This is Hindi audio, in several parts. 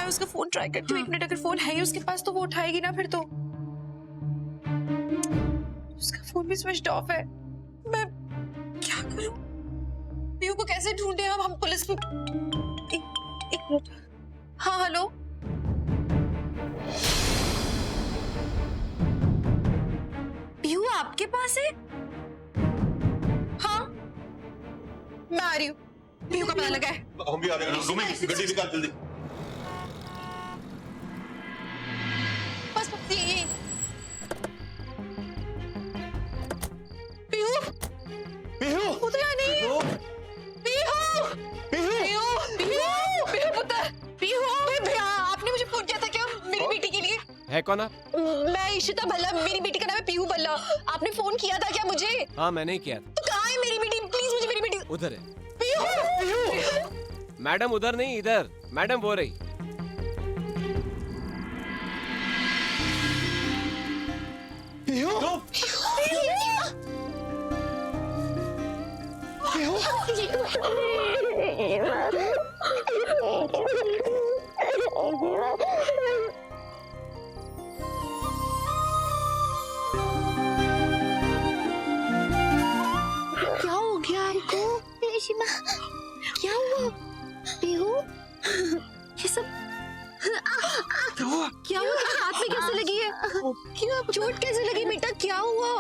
मैं उसका फोन ट्राई करती हूँ। 1 मिनट, अगर फोन है ही उसके पास तो वो उठाएगी ना फिर तो। उसका फोन भी स्विच ऑफ है। मैं क्या करूं? पीहू को कैसे ढूंढे हम पुलिस में। एक मिनट। हाँ हेलो। पीहू आपके पास है? हाँ मैं आ रही हूँ। पीहू का पता लगा है। हम भी आ रहे हैं। रुमी गड्डी निकाल जल्दी। बस यही। पीहू पीहू वो तो यहाँ नहीं है। पीहू पीहू पीहू पीहू पुत्र पीहू। भैया आपने मुझे फोन किया था क्या मेरी बेटी के लिए? है कौन आप? मैं इशिता भल्ला, मेरी बेटी का नाम है पीहू भल्ला। आपने फोन किया था क्या मुझे? हाँ मैंने ही किया था। तो कहाँ है मेरी बेटी? प्लीज मुझे मेरी बेटी। उधर है। पीहू मैडम उधर नहीं इधर। मैडम वो रही। पीहू क्या हो गया आपको? रेशिमा क्या हुआ? पीहू ये सब क्या हुआ? हाथ में कैसे लगी है? क्यों चोट कैसे लगी बेटा? क्या हुआ?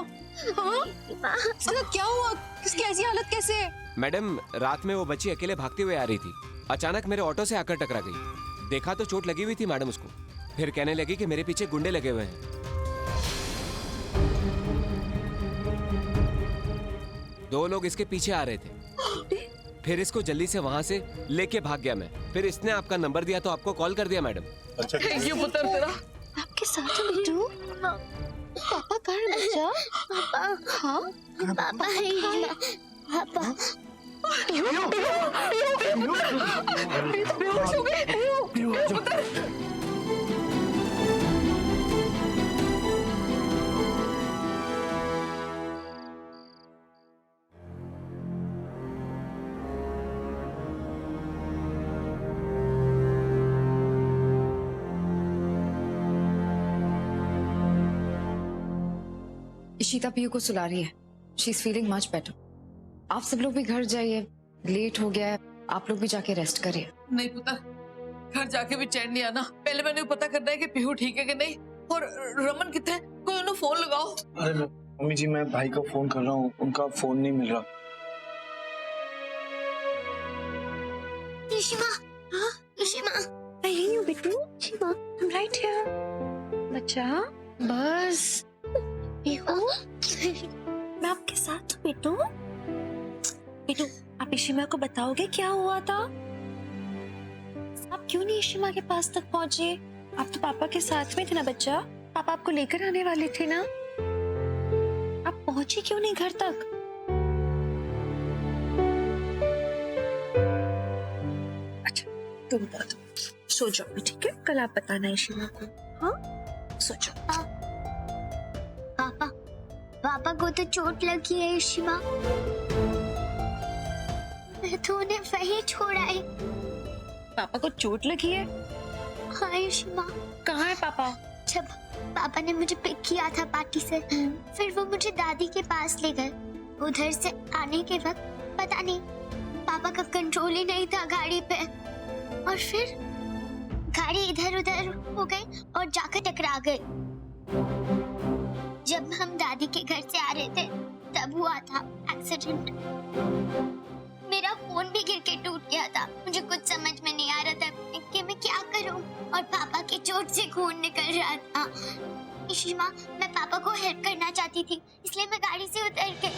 हाँ इसका क्या हुआ? इसकी ऐसी हालत कैसे है? मैडम रात में वो बच्ची अकेले भागती हुई आ रही थी। अचानक मेरे ऑटो से आकर टकरा गई। देखा तो चोट लगी हुई थी मैडम उसको। फिर कहने लगी कि मेरे पीछे गुंडे लगे हुए हैं। 2 लोग इसके पीछे आ रहे थे। फिर इसको जल्दी से वहां से लेके भाग गया मैं। फिर इसने आपका नंबर दिया तो आपको कॉल कर दिया मैडम। अच्छा थैंक यू पुत्र तेरा। आपके साथ है बिट्टू? पापा कहाँ है बच्चा? पापा हाँ पापा है ये। पापा पीहू बेहोश हो गए। पीहू पुत्र इशिता पीहू को सुला रही है। She is feeling much better. आप सब लोग भी घर जाइए, लेट हो गया है। आप लोग भी जाके रेस्ट करिए। नहीं पुत्र, घर जाके भी चैन नहीं आना। पहले मैंने पता करना है कि पीहू ठीक है कि नहीं। और रमन कितने? कोई उन्हें फोन लगाओ। अरे मम्मी जी मैं भाई को फोन कर रहा हूँ, उनका फोन नहीं मिल रहा। रेशिमा रेशिमा मैं यही हूँ बिट्टू। रेशिमा I'm right here। बच्चा बस। पीहू मैं आपके साथ हूँ बिट्टू। बिट्टू आप इशिमा को बताओगे क्या हुआ था? आप क्यों नहीं इशिमा के पास तक पहुंचे? आप तो पापा के साथ में थे ना बच्चा। पापा आपको लेकर आने वाले थे ना। आप पहुंचे क्यों नहीं घर तक? अच्छा तुम बता दो। सो जाओ ठीक है, कल आप बताना इशिमा को। हाँ सो जाओ। पापा पापा को तो चोट लगी है रेशिमा। मैं तो उन्हें वही छोड़ा है। पापा को चोट लगी है? हाँ रेशिमा। कहाँ है पापा? जब पापा ने मुझे पिक किया था पार्टी से, फिर वो मुझे दादी के पास ले गए। उधर से आने के वक्त पता नहीं पापा का कंट्रोल ही नहीं था गाड़ी पे, और फिर गाड़ी इधर उधर हो गई और जाकर टकरा गई। जब हम दादी के घर से आ रहे थे तब हुआ था एक्सीडेंट। मेरा फोन भी गिर के टूट गया था। मुझे कुछ समझ में नहीं आ रहा था कि मैं क्या करूं, और पापा की चोट से खून निकल रहा था। इशिमा मैं पापा को हेल्प करना चाहती थी, इसलिए मैं गाड़ी से उतर गई।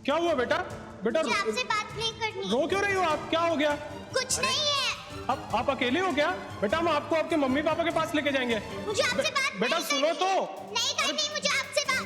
क्या हुआ बेटा? बेटा मुझे आपसे बात नहीं करनी। रो क्यों रही हो आप? क्या हो गया? कुछ नहीं है। अब आप अकेले हो क्या? बेटा हम आपको आपके मम्मी पापा के पास लेके जाएंगे। मुझे आपसे बात बेटा नहीं सुनो करनी। तो। नहीं करनी मुझे आपसे बात।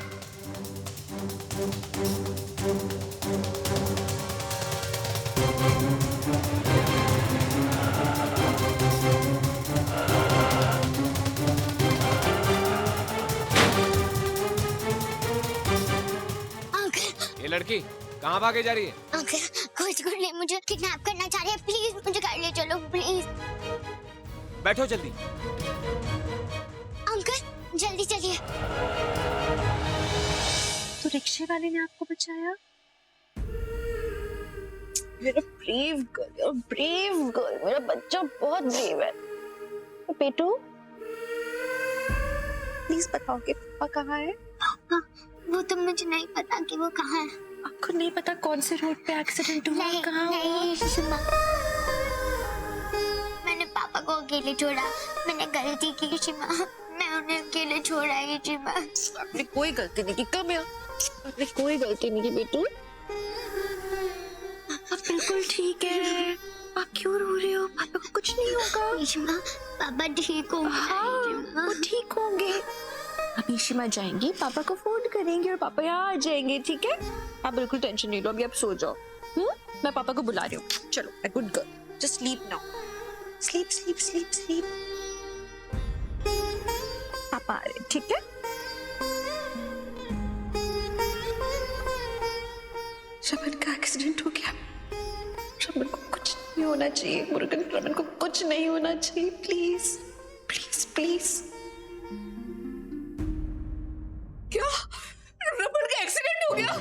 लड़की कहाँ भागे जा रही है? अंकल कुछ कर ले, मुझे किडनैप करना चाह रहे हैं, प्लीज मुझे घर ले चलो प्लीज। बैठो जल्दी। अंकल जल्दी चलिए। तो रिक्शे वाले ने आपको बचाया? मेरा ब्रेव गर्ल, मेरा बच्चा बहुत ब्रेव है। तो पेटू प्लीज बताओ कि पापा कहाँ है? पापा वो तो मुझे नहीं पता कि वो कहाँ है। आपको नहीं पता कौन से रोड पे एक्सीडेंट हुआ, नहीं कहाँ हुआ? नहीं सुना, मैंने पापा को अकेले छोड़ा, मैंने गलती की शिमा, मैं उन्हें अकेले छोड़ा है शिमा। आपने कोई गलती नहीं की, कम यहाँ। आपने कोई गलती नहीं की बेटू। आप बिल्कुल ठीक है, आप क्यों रो रहे हो? पापा को कुछ नहीं होगा। शिमा पापा ठीक होंगे। हाँ, शिमा वो ठीक होंगे। अभी शिमा जाएंगी, पापा को फोन करेंगे और पापा यहाँ आ जाएंगे, ठीक है? आप बिल्कुल टेंशन नहीं लो, अभी आप सो जाओ। मैं पापा को बुला रही हूँ। चलो, a good girl, just sleep now. Sleep, sleep, sleep, sleep. पापा आ रहे, ठीक है? रमन का एक्सीडेंट हो गया। रमन को कुछ नहीं होना चाहिए, मुरुगन, रमन को कुछ नहीं होना चाहिए, प्लीज प्लीज प्लीज। क्या रमन का एक्सीडेंट हो गया?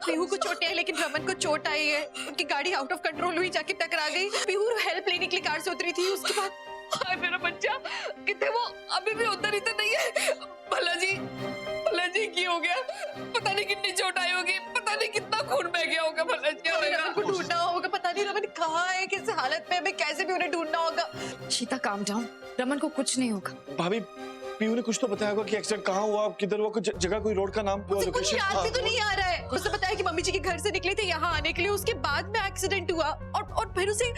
पीहू को चोट आई लेकिन रमन को चोट आई है। उनकी गाड़ी आउट ऑफ कंट्रोल हुई, जाके टकरा गई। पीहू हेल्प लेने के लिए कार से उतरी थी, उसके बाद हाय मेरा बच्चा कितने, वो अभी भी उधर ही तो नहीं है। भला जी की हो गया, पता नहीं कितनी चोट आई होगी, पता नहीं कितना खून बह गया होगा। भला जी रमन को ढूंढना होगा, पता नहीं रमन कहाँ है, किस हालत में, हमें कैसे भी उन्हें ढूंढना होगा। शीता काम डाउन, रमन को कुछ नहीं होगा। भाभी पीयू ने कुछ तो बताया होगा कि एक्सीडेंट कहाँ हुआ, किधर हुआ, कुछ जगह, कोई रोड का नाम, उसे कुछ याद भी तो नहीं आ रहा है। उसने बताया कि मम्मी जी के घर से निकले थे यहाँ आने के लिए, उसके बाद में एक्सीडेंट हुआ और फिर उसे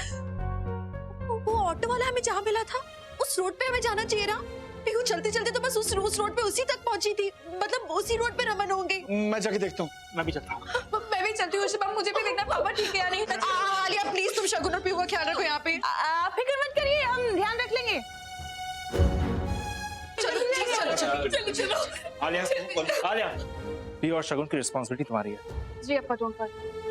वो ऑटो वाला हमें जहाँ मिला था उस रोड पे हमें जाना चाहिए ना। पीहू चलते चलते तो बस उस रोड पे उसी तक पहुंची थी, मतलब उसी रोड पे रमन होंगे। मैं जाके देखता हूँ। मैं भी चलता हूँ। मैं भी चलती हूँ शिबा, मुझे भी देखना पापा ठीक है या नहीं। आलिया प्लीज तुम शगुन और पीहू का ख्याल रखो यहाँ पे। फिक्र मत करिए, हम ध्यान रख लेंगे। चलो आलिया, पीहू और शगुन की रिस्पॉन्सिबिलिटी तुम्हारी है। जी अप्पा, डोंट वरी।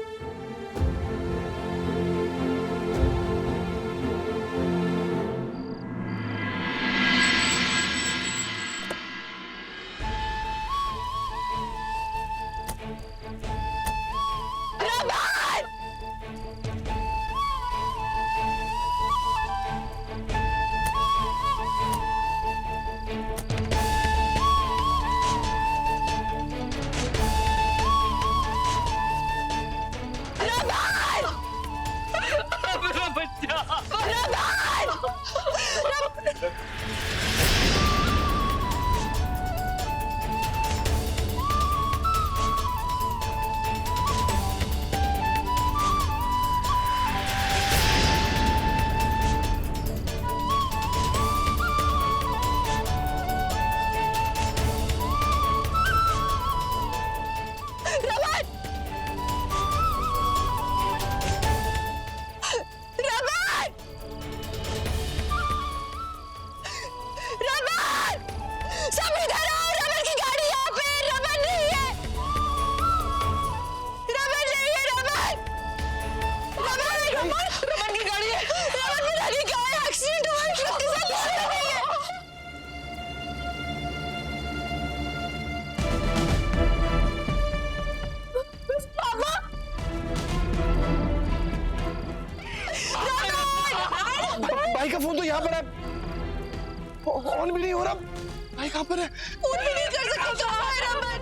भाई का फोन तो यहाँ पर है, ऑन भी नहीं हो रहा। भाई कहाँ पर है? फोन भी नहीं कर सकता, कहाँ है रमन?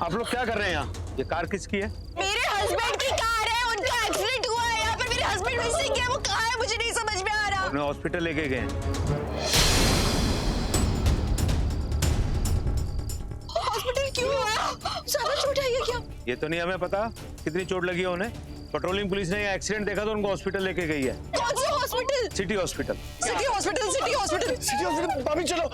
आप लोग क्या कर रहे हैं यहाँ? ये कार किसकी है? मेरे हस्बैंड की कार है, उनका एक्सीडेंट हुआ है यहाँ पे। मेरे हस्बैंड मिसिंग है, वो कहाँ है मुझे नहीं समझ में आ रहा। उन्हें हॉस्पिटल लेके गए। हॉस्पिटल क्यों हुआ? ज्यादा चोट आई है क्या? ये तो नहीं हमें पता कितनी चोट लगी है उन्हें। पेट्रोलिंग पुलिस ने ये एक्सीडेंट देखा तो उनको हॉस्पिटल लेके गई है। कौन सा hospital? City hospital. City hospital, city hospital, city hospital. भाभी चलो।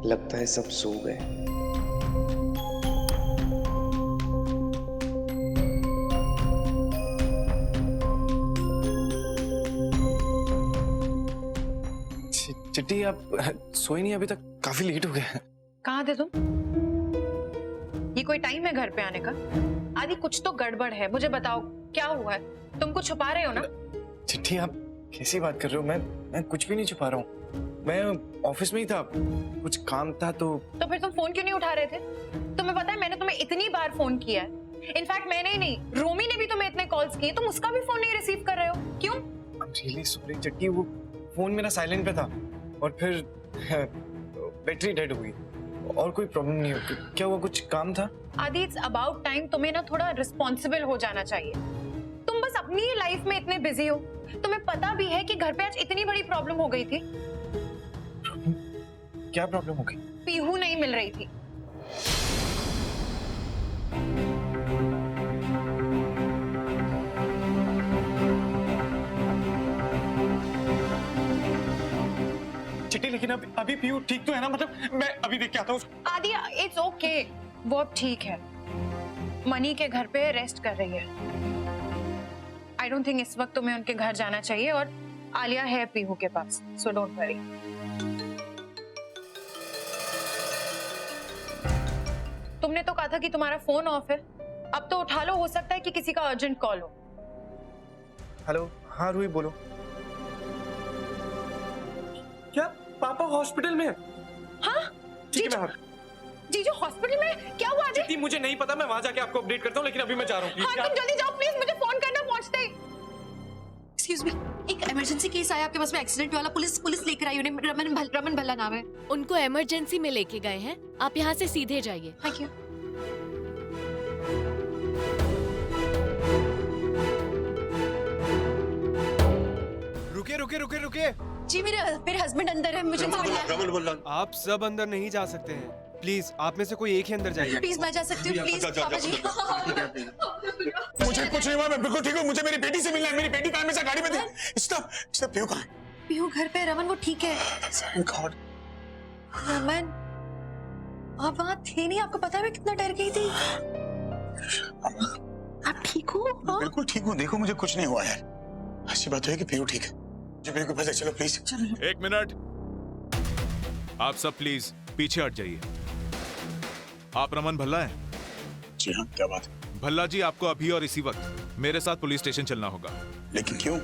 लगता है सब सो गए। चिट्टी, आप सोई नहीं अभी तक? काफी लेट हो गया। कहाँ थे तुम? ये कोई टाइम है घर पे आने का? आदि कुछ तो गड़बड़ है, मुझे बताओ क्या हुआ है? तुम कुछ छुपा रहे हो ना? चिट्टी, आप कैसी बात कर रहे हो? मैं कुछ भी नहीं छुपा रहा हूँ। मैं ऑफिस में ही था, कुछ काम था तो फिर तुम फोन क्यों नहीं उठा रहे थे? तुम्हें पता है मैंने तुम्हें इतनी बार फोन किया है। इनफैक्ट मैंने ही नहीं, रोमी ने भी तुम्हें इतने कॉल्स किए, तुम उसका भी फोन नहीं रिसीव कर रहे हो, क्यों? रियली सॉरी चिट्टी, वो फोन मेरा साइलेंट पे था और फिर बैटरी डेड हो गई। और कोई प्रॉब्लम नहीं हो। क्या हुआ, कुछ काम था? आदि इट्स अबाउट टाइम तुम्हें ना थोड़ा रिस्पॉन्सिबल हो जाना चाहिए। तुम बस अपनी ही लाइफ में इतने बिजी हो। तुम्हें पता भी है कि घर पे आज इतनी बड़ी प्रॉब्लम हो गई थी। क्या प्रॉब्लम हो गई? पीहू नहीं मिल रही थी। चिट्टी, लेकिन अभी पीहू ठीक तो है ना? मतलब मैं अभी देख के आता हूँ। आदि इट्स ओके, वो अब ठीक है। मनी के घर पे रेस्ट कर रही है। आई डोंट थिंक इस वक्त तुम्हें उनके घर जाना चाहिए, और आलिया है पीहू के पास, सो डोंट वरी। तुमने तो कहा था कि तुम्हारा फोन ऑफ है, अब तो उठा लो, हो सकता है कि किसी का अर्जेंट कॉल हो। हेलो, हाँ रूही बोलो। क्या पापा हॉस्पिटल में? हाँ ठीक है, मैं जीजू हॉस्पिटल में? क्या हुआ आदि? चिट्टी, मुझे नहीं पता, मैं वहां जाके आपको अपडेट करता हूँ, लेकिन अभी मैं जा रहा हूँ। हाँ तुम जल्दी जाओ प्लीज, मुझे फोन करना पहुंचते ही। एक्सक्यूज मी, एक इमरजेंसी केस आया आपके पास में, एक्सीडेंट वाला। पुलिस लेकर आई, उन्हें रमन भल्ला नाम है। उनको इमरजेंसी में लेके गए हैं, आप यहाँ से सीधे जाइए। Thank you. रुके। जी मेरे हस्बैंड अंदर है, मुझे रमन बोल रहा। आप सब अंदर नहीं जा सकते हैं, प्लीज आप में से कोई एक ही अंदर जाइए। प्लीज मैं जा सकती हूँ, प्लीज पापा जी। मुझे कुछ नहीं हुआ, मैं बिल्कुल ठीक हूँ। मुझे मेरी बेटी से मिलना है। मेरी बेटी कहाँ? हमेशा गाड़ी में थी। स्टॉप, पीहू कहाँ है? पीहू घर पे है रमन, वो ठीक है। Thank God। रमन आप वहाँ थे नहीं, आपको पता है मैं कितना डर गई थी। आप ठीक हो? हाँ? बिल्कुल ठीक हूँ। देखो मुझे कुछ नहीं हुआ यार। अच्छी बात है कि पीहू ठीक है। पीहू के पास चलो प्लीज। चलो। एक मिनट, आप सब प्लीज पीछे हट जाइए। आप रमन भल्ला हैं? जी हाँ, क्या बात है? भल्ला जी, आपको अभी और इसी वक्त मेरे साथ पुलिस स्टेशन चलना होगा। लेकिन क्यों?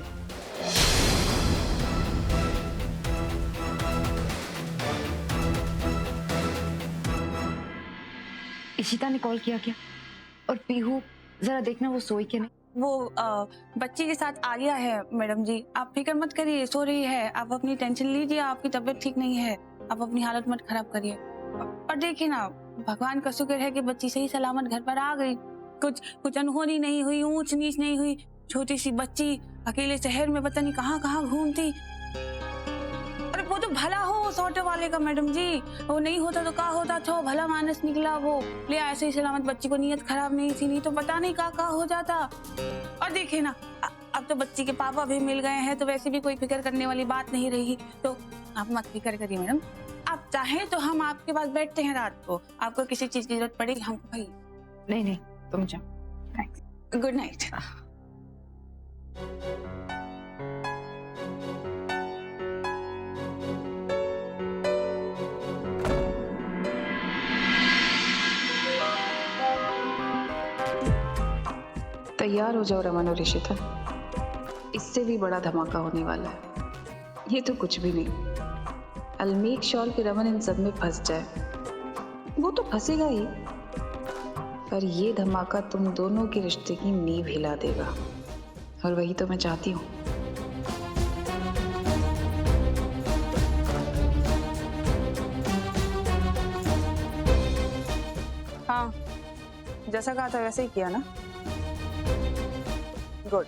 इशिता ने कॉल किया क्या? और पीहू, जरा देखना वो सोई के नहीं। वो बच्ची के साथ आ गया है मैडम जी, आप फिक्र मत करिए, सो रही है। आप अपनी टेंशन लीजिए, आपकी तबीयत ठीक नहीं है, आप अपनी हालत मत खराब करिए। और देखिए ना, भगवान का शुक्र है कि बच्ची सही सलामत घर पर आ गई। कुछ अनहोनी नहीं हुई, ऊंच नीच नहीं हुई। छोटी सी बच्ची अकेले शहर में पता नहीं कहाँ कहाँ घूमती। अरे वो तो भला हो उस ऑटो वाले का मैडम जी, वो नहीं होता तो क्या होता। अच्छा भला मानस निकला, वो ले आया सही सलामत बच्ची को, नीयत खराब नहीं थी, नहीं तो पता नहीं क्या हो जाता। और देखिए ना, अब तो बच्ची के पापा भी मिल गए हैं, तो वैसे भी कोई फिक्र करने वाली बात नहीं रही। तो आप मत फिक्र करिए मैडम, आप चाहे तो हम आपके पास बैठते हैं रात को। आपको किसी चीज की जरूरत पड़ेगी हमको भाई। नहीं तुम जाओ। Thanks, good night. तैयार हो जाओ रमन और इशिता, इससे भी बड़ा धमाका होने वाला है। ये तो कुछ भी नहीं, I'll make sure कि रमन इन सब में फंस जाए। वो तो फंसेगा ही, पर ये धमाका तुम दोनों के रिश्ते की नींव हिला देगा, और वही तो मैं चाहती हूँ। हाँ, जैसा कहा था वैसे ही किया ना। गुड।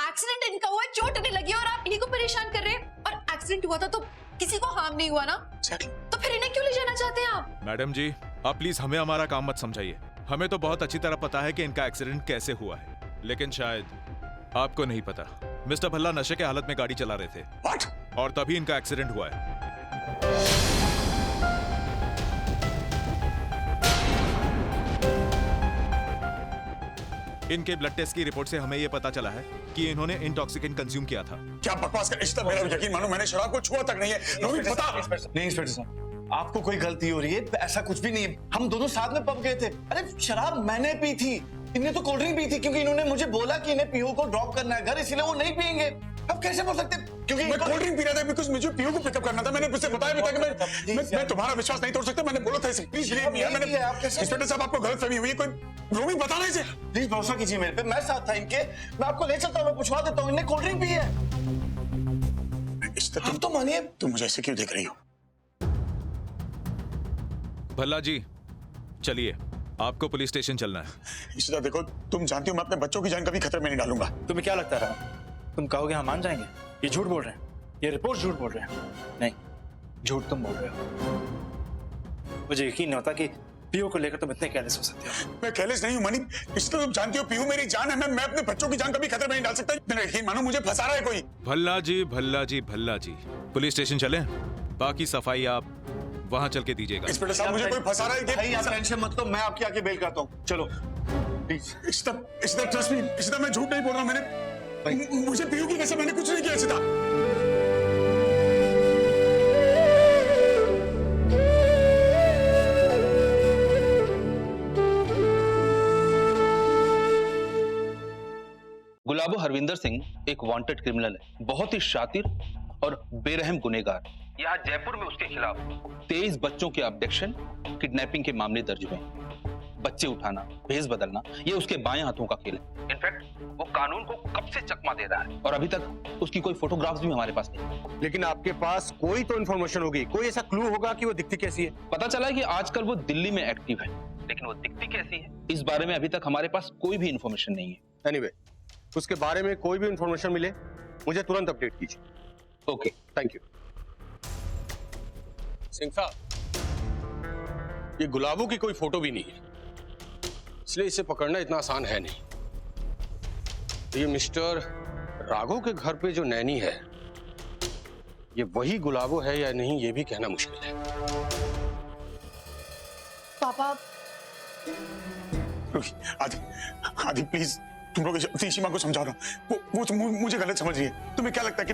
एक्सीडेंट इनका हुआ, चोट नहीं लगी और आप इन्हीं को परेशान कर रहे हैं। और एक्सीडेंट हुआ था तो किसी को हार्म नहीं हुआ ना, तो फिर इन्हें क्यों ले जाना चाहते हैं आप? मैडम जी, आप प्लीज हमें हमारा काम मत समझाइए। हमें तो बहुत अच्छी तरह पता है कि इनका एक्सीडेंट कैसे हुआ है, लेकिन शायद आपको नहीं पता। मिस्टर भल्ला नशे के हालत में गाड़ी चला रहे थे और तभी इनका एक्सीडेंट हुआ है। इनके ब्लड टेस्ट की रिपोर्ट से हमें ये पता चला है कि इन्होंने इंटॉक्सिकेंट कंज्यूम किया था। क्या बकवास कर इशिता, मेरा यकीन मानो, मैंने शराब को छुआ तक नहीं है। रोहित बता। नहीं इंस्पेक्टर साहब, आपको कोई गलती हो रही है, ऐसा कुछ भी नहीं है। हम दोनों साथ में पब गए थे। अरे शराब मैंने पी थी, इन्हें तो कोल्ड ड्रिंक पी थी, क्योंकि इन्होंने मुझे बोला कि इन्हें पीहू को ड्रॉप करना है घर, इसलिए वो नहीं पियेंगे। अब कैसे बोल सकते? क्योंकि मैं कोल्ड ड्रिंक पी रहा था बिकॉज़ मुझे पीहू को पिकअप करना था। मैंने उससे बताया भी था कि मैं तुम्हारा विश्वास नहीं तोड़ सकता। मैंने बोला था इसे, प्लीज बिलीव मी। मैंने इंस्पेक्टर साहब, आपको गलतफहमी हुई है। कोई रोहित बताना इसे, प्लीज भरोसा कीजिए मेरे पे, मैं साथ था इनके। मैं आपको ले चलता हूँ, मैं पूछवा देता हूँ, इन्हें कोल्ड ड्रिंक पी है। तुम तो मानिए, तुम मुझे ऐसे क्यों देख रही हो? भल्ला जी चलिए, आपको पुलिस स्टेशन चलना है। इशिता देखो, तुम जानती हो मैं अपने बच्चों की जान कभी खतरे में नहीं डालूंगा। तुम्हें क्या लगता है तुम कहोगे हम मान जाएंगे? ये झूठ बोल रहे हैं, ये रिपोर्ट झूठ बोल रहे हैं। नहीं, झूठ तुम बोल रहे हो। मुझे यकीन नहीं होता कि पीयू को लेकर तुम इतने केयरलेस हो सकते हो। मैं केयरलेस नहीं हूँ मनी, इसलिए तुम जानती हो पीयू मेरी जान है। मैं अपने बच्चों की जान कभी खतरे में नहीं डाल सकता। मेरा यकीन मानो, मुझे फंसा रहा है कोई। भल्ला जी, भल्ला जी, भल्ला जी, पुलिस स्टेशन चलें, बाकी सफाई आप वहां चल के दीजिएगा। इंस्पेक्टर साहब, मुझे कोई फंसा रहा है। भाई आप टेंशन मत लो, मैं आपकी आके बेल करता हूँ। चलो please. Ishita trust me, Ishita मैं झूठ नहीं बोल रहा हूँ। मैंने मुझे पीयू की कैसे, मैंने कुछ नहीं किया इशिता। गुलाबो हरविंदर सिंह एक वांटेड क्रिमिनल है, बहुत ही शातिर और बेरहम गुनहगार। यहाँ जयपुर में उसके खिलाफ 23 बच्चों के अब्डक्शन, किडनैपिंग के मामले दर्ज हुए हैं। बच्चे उठाना, भेष बदलना, ये उसके बाएं हाथों का खेल है। इनफैक्ट वो कानून को कब से चकमा दे रहा है और अभी तक उसकी कोई फोटोग्राफ्स भी हमारे पास नहीं। लेकिन आपके पास कोई तो इन्फॉर्मेशन होगी, कोई ऐसा क्लू होगा कि वो दिखती कैसी है? पता चला है कि आजकल वो दिल्ली में एक्टिव है, लेकिन वो दिखती कैसी है इस बारे में अभी तक हमारे पास कोई भी इन्फॉर्मेशन नहीं है। एनीवे, उसके बारे में कोई भी इन्फॉर्मेशन मिले मुझे तुरंत अपडेट कीजिए। Okay, thank you. सिंह साहब, ये गुलाबों की कोई फोटो भी नहीं है, इसलिए इसे पकड़ना इतना आसान है नहीं। ये मिस्टर राघव के घर पे जो नैनी है, ये वही गुलाबो है या नहीं, ये भी कहना मुश्किल है। पापा, आदि प्लीज, तुम लोग सीमा को समझा दो। वो मुझे गलत समझ रही है। तुम्हें क्या लगता है कि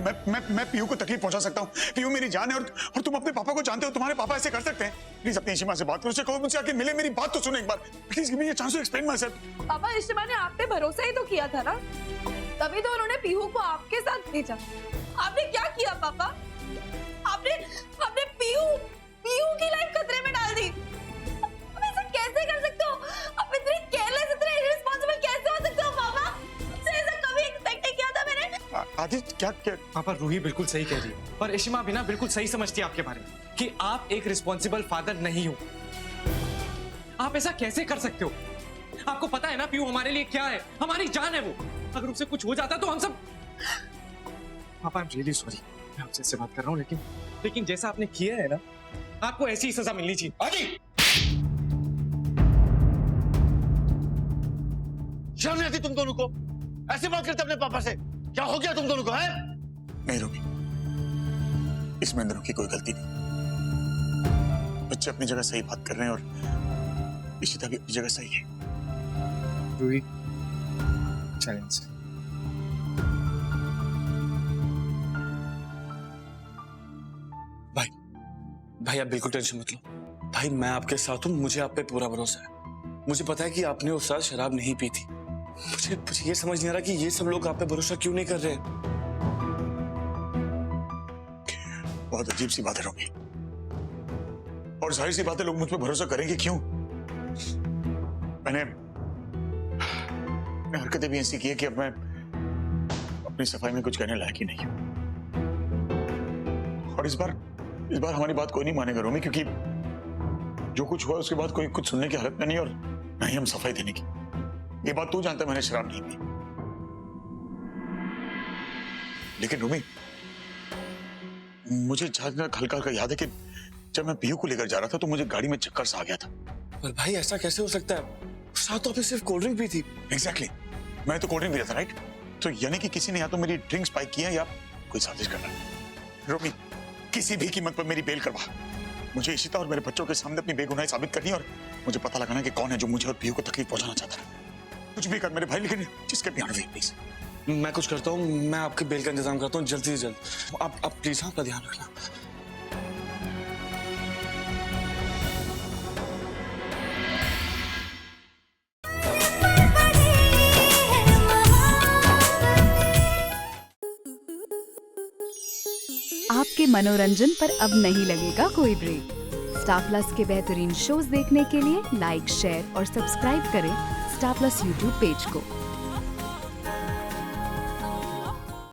मैं पीयू को तकलीफ पहुंचा सकता हूँ? पीयू मेरी जान है और तुम अपने पापा को जानते हो। तुम्हारे पापा ऐसे कर सकते हैं? प्लीज अपनी सीमा से बात करो, उसे कहो मुझसे आके मिले, मेरी बात तो सुनो एक बार। Please give me a chance to explain myself. पापा इशिमा ने आप पे भरोसा ही तो किया था ना, तभी तो उन्होंने पीहू को आपके साथ भेजा। आपने क्या किया पापा? आपने पीहू की लाइफ खतरे में डाल दी। आप ऐसा कैसे कर सकते हो? आप इतने केयरलेस, इतने इररिस्पांसिबल कैसे हो सकते हो पापा? आपसे ऐसा कभी एक्सपेक्ट नहीं किया था मैंने। आदि क्या पापा, रूही बिल्कुल सही कह रही है और इशिमा भी ना बिल्कुल सही समझती है आपके बारे में कि आप एक रिस्पॉन्सिबल फादर नहीं हो। आप ऐसा कैसे कर सकते हो? आपको पता है ना पीयू हमारे लिए क्या है, हमारी जान है वो। अगर उसे कुछ हो जाता तो हम सब। पापा, आई एम रियली सॉरी, मैं आपसे इससे बात कर रहा हूँ, लेकिन जैसा आपने किया है ना, आपको ऐसी ही सजा मिलनी चाहिए। आदि, शर्म नहीं आती तुम दोनों को? ऐसे बात करते अपने पापा से? क्या हो गया तुम दोनों को? है नहीं रूबी, इसमें अंदरों की कोई गलती नहीं। बच्चे अपनी जगह सही बात कर रहे हैं और इशिता भी अपनी जगह सही है। रूही, चलें से। भाई आप बिल्कुल टेंशन मत लो। भाई मैं आपके साथ हूँ, मुझे आप पे पूरा भरोसा है। मुझे पता है कि आपने उस रात शराब नहीं पी थी। मुझे ये समझ नहीं आ रहा कि ये सब लोग आप पे भरोसा क्यों नहीं कर रहे। बहुत अजीब सी बात है रोमी, और जाहिर सी बात है लोग मुझ पे भरोसा करेंगे क्यों? मैंने हरकतें भी ऐसी की है कि अब मैं अपनी सफाई में कुछ कहने लायक ही नहीं हूं। और इस बार हमारी बात कोई नहीं मानेगा रोमी, क्योंकि जो कुछ हुआ उसके बाद कोई कुछ सुनने की हालत में नहीं और ना ही हम सफाई देने की। ये बात तू जानता है, मैंने शराब नहीं पी। लेकिन रोमी, मुझे हल्का हल्का याद है कि जब मैं पीयू को लेकर जा रहा था तो मुझे गाड़ी में चक्कर सा आ गया था। पर भाई ऐसा कैसे हो सकता है? साथ तो आपने सिर्फ कोल्ड ड्रिंक पी थी। एग्जैक्टली, मैं तो कोल्ड ड्रिंक पिया था, राइट? तो यानी कि किसी ने या तो मेरी ड्रिंक स्पाइक किया या कोई साजिश कर रहा है। रोमी, किसी भी कीमत पर मेरी बेल करवा। मुझे इशिता और मेरे बच्चों के सामने अपनी बेगुनाही साबित करनी और मुझे पता लगाना कि कौन है जो मुझे और पीयू को तकलीफ पहुंचाना चाहता है। कुछ भी कर मेरे भाई, लेकिन जिसके भी वेट प्लीज। मैं कुछ करता हूँ, मैं आपके बेल का इंतजाम करता हूँ जल्दी से जल्द। आप प्लीज अपना ध्यान रखना। आपके मनोरंजन पर अब नहीं लगेगा कोई ब्रेक। स्टार प्लस के बेहतरीन शोज देखने के लिए लाइक, शेयर और सब्सक्राइब करें स्टार प्लस यूट्यूब पेज को।